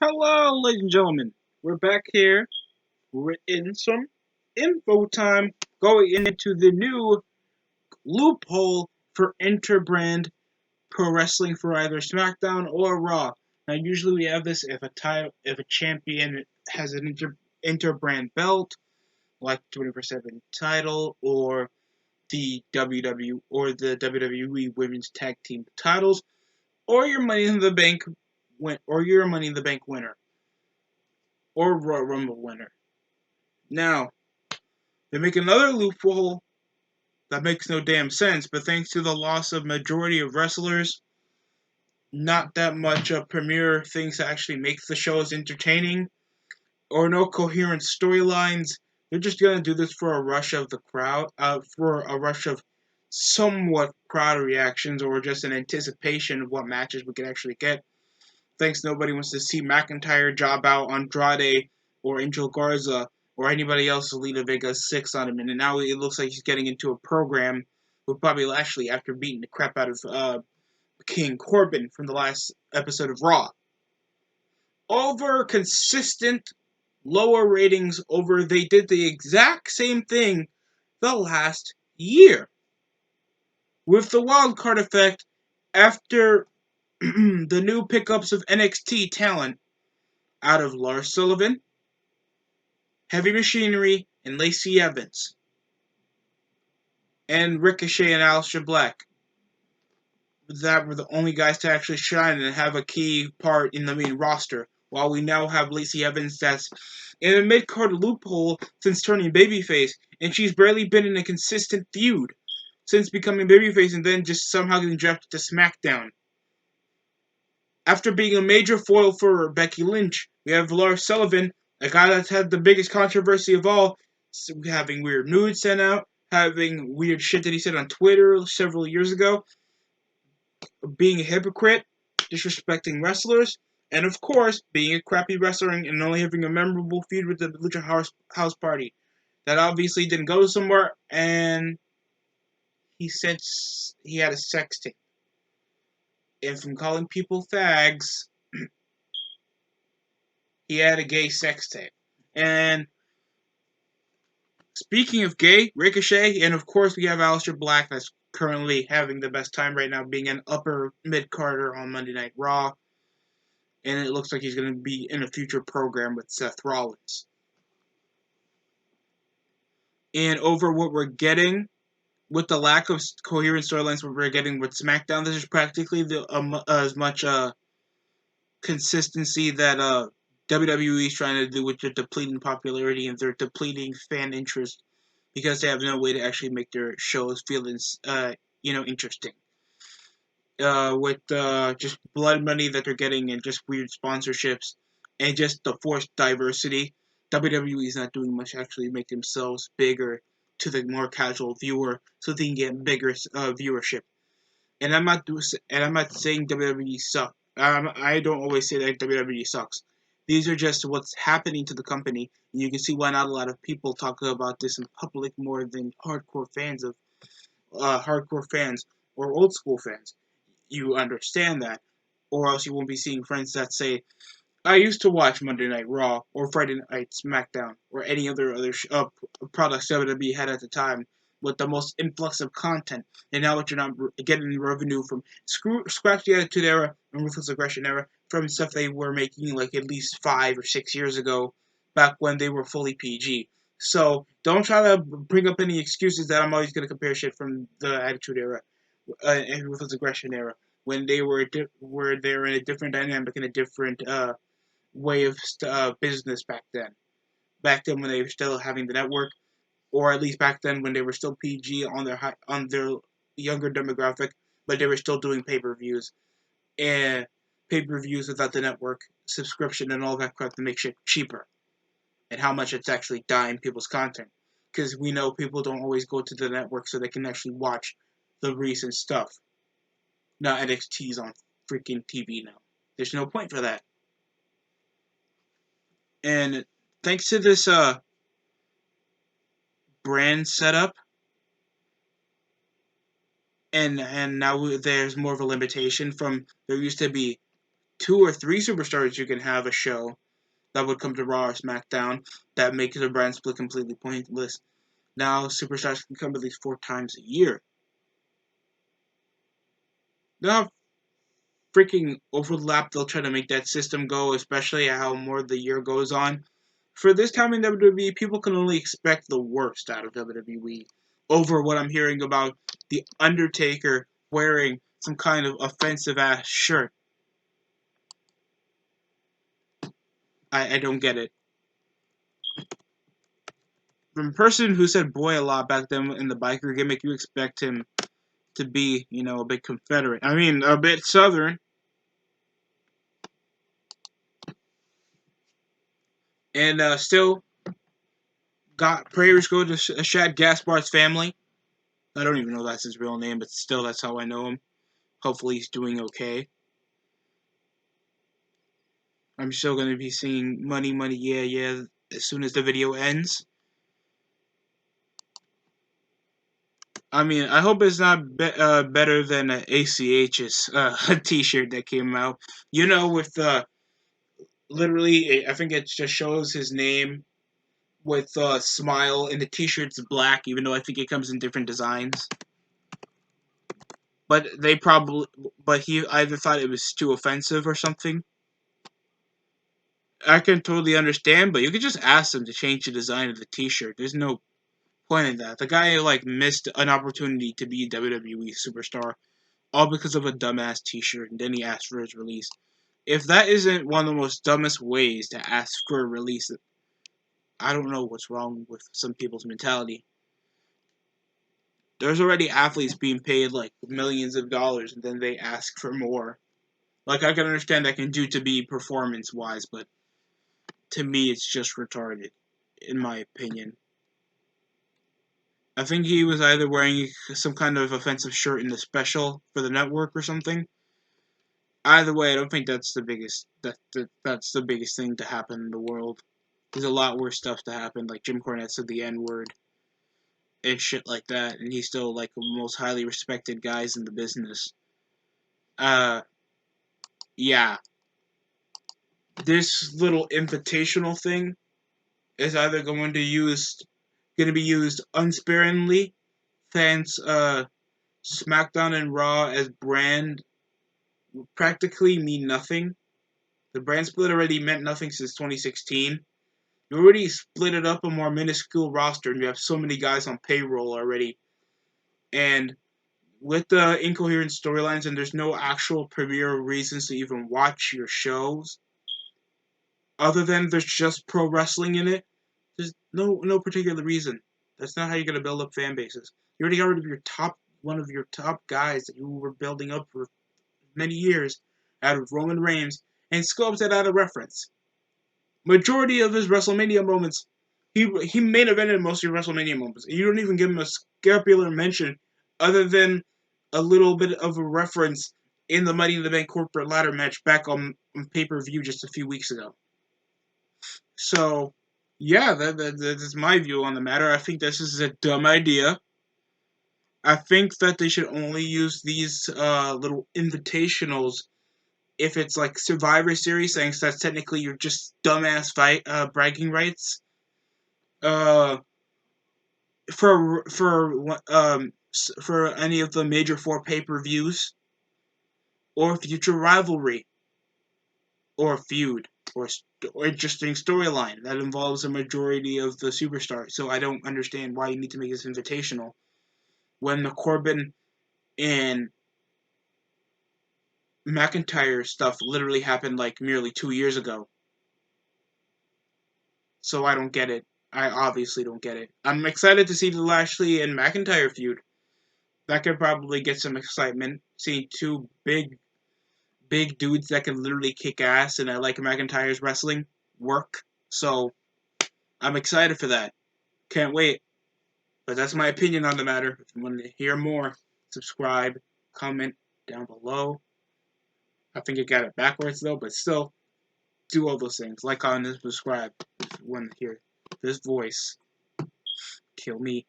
Hello, ladies and gentlemen. We're back here. We're in some info time going into the new loophole for interbrand pro wrestling for either SmackDown or Raw. Now, usually we have this if a champion has an interbrand belt, like 24/7 title or the WWE Women's Tag Team titles, or your Money in the Bank winner or Royal Rumble winner. Now, they make another loophole that makes no damn sense, but thanks to the loss of majority of wrestlers, not that much premier things to actually make the shows entertaining, or no coherent storylines. They're just gonna do this for a rush of the crowd, for a rush of somewhat crowd reactions, or just an anticipation of what matches we could actually get. Thanks, nobody wants to see McIntyre job out Andrade or Angel Garza or anybody else with Lita Vega 6 on him. And now it looks like he's getting into a program with Bobby Lashley after beating the crap out of King Corbin from the last episode of Raw. Over consistent lower ratings over they did the exact same thing the last year. With the wild card effect after the new pickups of NXT talent out of Lars Sullivan, Heavy Machinery, and Lacey Evans, and Ricochet and Aleister Black. That were the only guys to actually shine and have a key part in the main roster. While we now have Lacey Evans that's in a mid-card loophole since turning babyface, and she's barely been in a consistent feud since becoming babyface and then just somehow getting drafted to SmackDown. After being a major foil for Becky Lynch, we have Lars Sullivan, a guy that's had the biggest controversy of all, having weird nudes sent out, having weird shit that he said on Twitter several years ago, being a hypocrite, disrespecting wrestlers, and of course, being a crappy wrestler and only having a memorable feud with the Lucha House Party. That obviously didn't go somewhere, and he said he had a sex tape. And from calling people fags, he had a gay sex tape. And speaking of gay, Ricochet, and of course we have Aleister Black that's currently having the best time right now being an upper mid-carder on Monday Night Raw. And it looks like he's going to be in a future program with Seth Rollins. And over what we're getting, with the lack of coherent storylines what we're getting with SmackDown, this is practically as much consistency that WWE is trying to do with their depleting popularity and their depleting fan interest because they have no way to actually make their shows feel interesting. With just blood money that they're getting and just weird sponsorships and just the forced diversity, WWE is not doing much to actually make themselves bigger to the more casual viewer so they can get bigger viewership. And I'm not saying WWE sucks. I don't always say that WWE sucks. These are just what's happening to the company, and you can see why not a lot of people talk about this in public more than hardcore fans or old school fans. You understand that, or else you won't be seeing friends that say, "I used to watch Monday Night Raw or Friday Night SmackDown or any other products WWE had at the time with the most influx of content, and now that you're not getting revenue from Scratch the Attitude Era and Ruthless Aggression Era from stuff they were making like at least 5 or 6 years ago, back when they were fully PG." So don't try to bring up any excuses that I'm always going to compare shit from the Attitude Era and Ruthless Aggression Era when they were they're in a different dynamic and a different way of business back then. Back then when they were still having the network, or at least back then when they were still PG on their younger demographic, but they were still doing pay-per-views and pay-per-views without the network subscription and all that crap to make shit cheaper, and how much it's actually dying people's content. Because we know people don't always go to the network so they can actually watch the recent stuff. Now NXT's on freaking TV now. There's no point for that. And thanks to this brand setup, and now there's more of a limitation from there used to be 2 or 3 superstars you can have a show that would come to Raw or SmackDown that makes the brand split completely pointless. Now superstars can come at least 4 times a year. Now freaking overlap they'll try to make that system go, especially how more the year goes on. For this time in WWE, people can only expect the worst out of WWE over what I'm hearing about The Undertaker wearing some kind of offensive ass shirt. I don't get it. From a person who said boy a lot back then in the biker gimmick, you expect him to be, a bit Confederate. I mean, a bit Southern. And still, got prayers go to Shad Gaspard's family. I don't even know that's his real name, but still, that's how I know him. Hopefully, he's doing okay. I'm still going to be seeing money, money, yeah, yeah, as soon as the video ends. I mean, I hope it's not better than ACH's t-shirt that came out. With literally, I think it just shows his name with a smile, and the t-shirt's black, even though I think it comes in different designs. But he either thought it was too offensive or something. I can totally understand, but you could just ask them to change the design of the t-shirt. There's no point in that. The guy, missed an opportunity to be a WWE superstar, all because of a dumbass t-shirt, and then he asked for his release. If that isn't one of the most dumbest ways to ask for a release, I don't know what's wrong with some people's mentality. There's already athletes being paid, millions of dollars, and then they ask for more. I can understand that can do to be performance-wise, but to me, it's just retarded, in my opinion. I think he was either wearing some kind of offensive shirt in the special for the network or something. Either way, I don't think that's the biggest that's the biggest thing to happen in the world. There's a lot worse stuff to happen, like Jim Cornette said the N-word and shit like that, and he's still one of the most highly respected guys in the business. Yeah. This little invitational thing is either going to be used unsparingly, since SmackDown and Raw as brand practically mean nothing. The brand split already meant nothing since 2016. You already split it up a more minuscule roster, and you have so many guys on payroll already. And with the incoherent storylines, and there's no actual premier reasons to even watch your shows, other than there's just pro wrestling in it. There's no particular reason. That's not how you're gonna build up fan bases. You already got rid of one of your top guys that you were building up for many years out of Roman Reigns, and sculpted it out of reference. Majority of his WrestleMania moments, he main evented most of your WrestleMania moments. You don't even give him a scapular mention, other than a little bit of a reference in the Money in the Bank corporate ladder match back on pay-per-view just a few weeks ago. So, yeah, that's my view on the matter. I think this is a dumb idea. I think that they should only use these little invitationals if it's like Survivor Series, saying that's technically you're just dumbass bragging rights. For any of the major 4 pay-per-views, or future rivalry, or feud, or interesting storyline that involves a majority of the superstars. So I don't understand why you need to make this invitational when the Corbin and McIntyre stuff literally happened merely 2 years ago. So I don't get it. I obviously don't get it. I'm excited to see the Lashley and McIntyre feud. That could probably get some excitement. Seeing 2 big dudes that can literally kick ass, and I like McIntyre's wrestling work. So I'm excited for that. Can't wait. But that's my opinion on the matter. If you want to hear more, subscribe, comment down below. I think I got it backwards though, but still, do all those things. Like, comment, and subscribe if you want to hear this voice kill me.